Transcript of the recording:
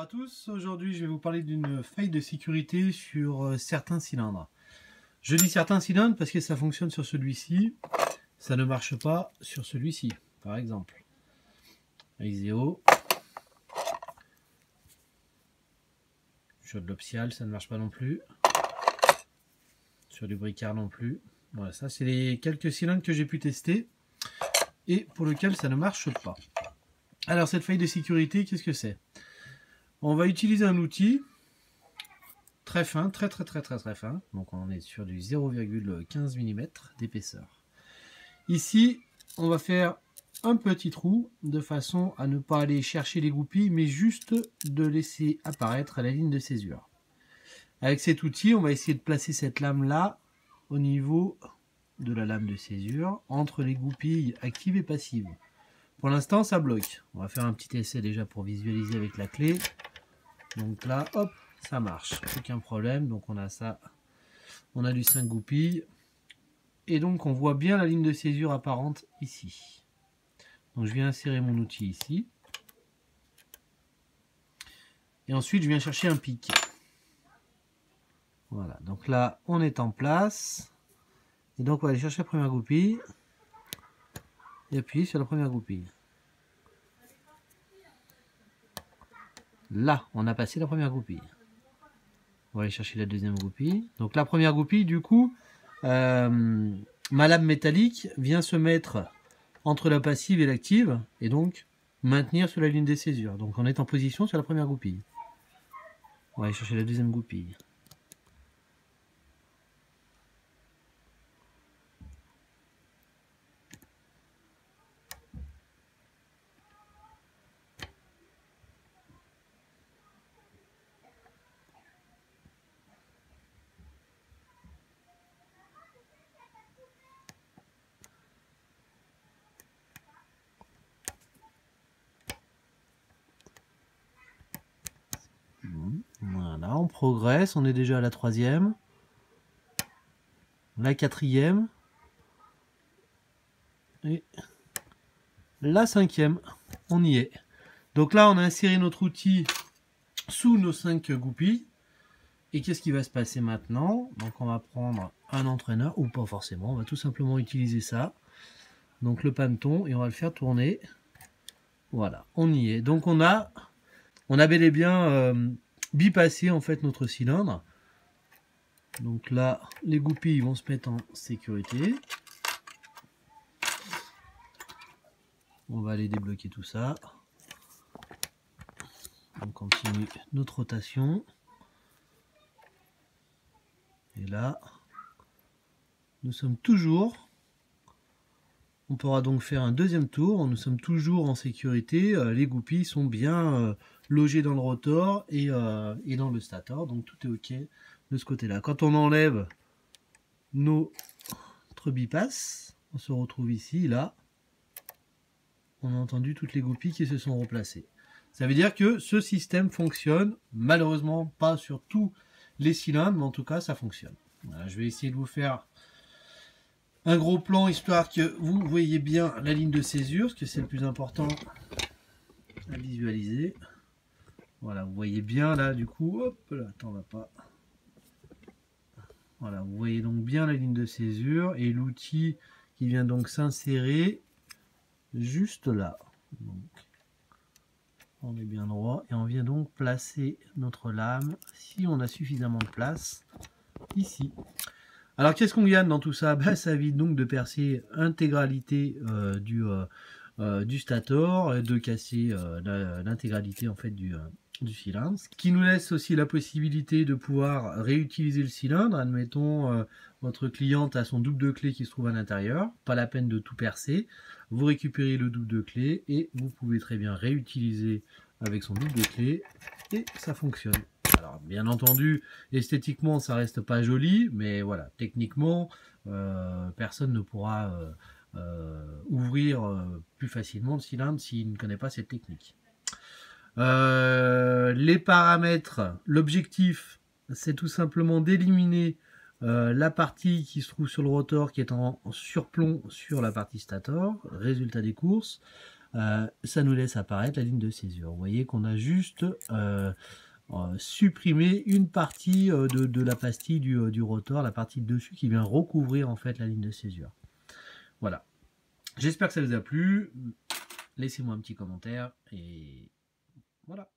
à tous, aujourd'hui je vais vous parler d'une faille de sécurité sur certains cylindres. Je dis certains cylindres parce que ça fonctionne sur celui-ci, ça ne marche pas sur celui-ci, par exemple. Iseo, sur de l'Optial ça ne marche pas non plus, sur du Bricard non plus. Voilà, ça c'est les quelques cylindres que j'ai pu tester et pour lesquels ça ne marche pas. Alors cette faille de sécurité, qu'est-ce que c'est? On va utiliser un outil très fin, très fin. Donc on est sur du 0,15 mm d'épaisseur. Ici, on va faire un petit trou de façon à ne pas aller chercher les goupilles, mais juste de laisser apparaître la ligne de césure. Avec cet outil, on va essayer de placer cette lame-là au niveau de la lame de césure, entre les goupilles actives et passives. Pour l'instant, ça bloque. On va faire un petit essai déjà pour visualiser avec la clé. Donc là, hop, ça marche. Aucun problème. Donc on a ça. On a du 5 goupilles. Et donc on voit bien la ligne de césure apparente ici. Donc je viens insérer mon outil ici. Et ensuite, je viens chercher un pic. Voilà. Donc là, on est en place. Et donc on va aller chercher la première goupille. Et appuyer sur la première goupille. Là, on a passé la première goupille. On va aller chercher la deuxième goupille. Donc la première goupille, du coup, ma lame métallique vient se mettre entre la passive et l'active, et donc maintenir sur la ligne des césures. Donc on est en position sur la première goupille. On va aller chercher la deuxième goupille. Voilà, on progresse, on est déjà à la troisième, la quatrième et la cinquième. On y est. Donc là, on a inséré notre outil sous nos 5 goupilles. Et qu'est-ce qui va se passer maintenant? Donc on va prendre un entraîneur, ou pas forcément, on va tout simplement utiliser ça. Donc le panneton, et on va le faire tourner. Voilà, on y est. Donc on a bel et bien bipassé en fait notre cylindre. Donc là, les goupilles vont se mettre en sécurité. On va aller débloquer tout ça. On continue notre rotation. Et là, nous sommes toujours... On pourra donc faire un deuxième tour. Nous sommes toujours en sécurité. Les goupilles sont bien logées dans le rotor et dans le stator. Donc tout est OK de ce côté-là. Quand on enlève notre bipass, on se retrouve ici, là. On a entendu toutes les goupilles qui se sont replacées. Ça veut dire que ce système fonctionne. Malheureusement, pas sur tous les cylindres, mais en tout cas, ça fonctionne. Voilà, je vais essayer de vous faire un gros plan, histoire que vous voyez bien la ligne de césure, parce que c'est le plus important à visualiser. Voilà, vous voyez bien là, du coup, hop là, attends, on va pas. Voilà, vous voyez donc bien la ligne de césure et l'outil qui vient donc s'insérer juste là. Donc, on est bien droit et on vient donc placer notre lame, si on a suffisamment de place, ici. Alors qu'est-ce qu'on gagne dans tout ça? Ça évite donc de percer l'intégralité du stator, et de casser l'intégralité en fait du cylindre. Ce qui nous laisse aussi la possibilité de pouvoir réutiliser le cylindre. Admettons, votre cliente a son double de clé qui se trouve à l'intérieur. Pas la peine de tout percer. Vous récupérez le double de clé et vous pouvez très bien réutiliser avec son double de clé et ça fonctionne. Alors, bien entendu, esthétiquement, ça reste pas joli, mais voilà, techniquement, personne ne pourra ouvrir plus facilement le cylindre s'il ne connaît pas cette technique. Les paramètres, l'objectif, c'est tout simplement d'éliminer la partie qui se trouve sur le rotor qui est en surplomb sur la partie stator, résultat des courses. ça nous laisse apparaître la ligne de césure. Vous voyez qu'on a juste supprimé une partie de la pastille du rotor, la partie de dessus qui vient recouvrir en fait la ligne de césure. Voilà. J'espère que ça vous a plu. Laissez-moi un petit commentaire et voilà.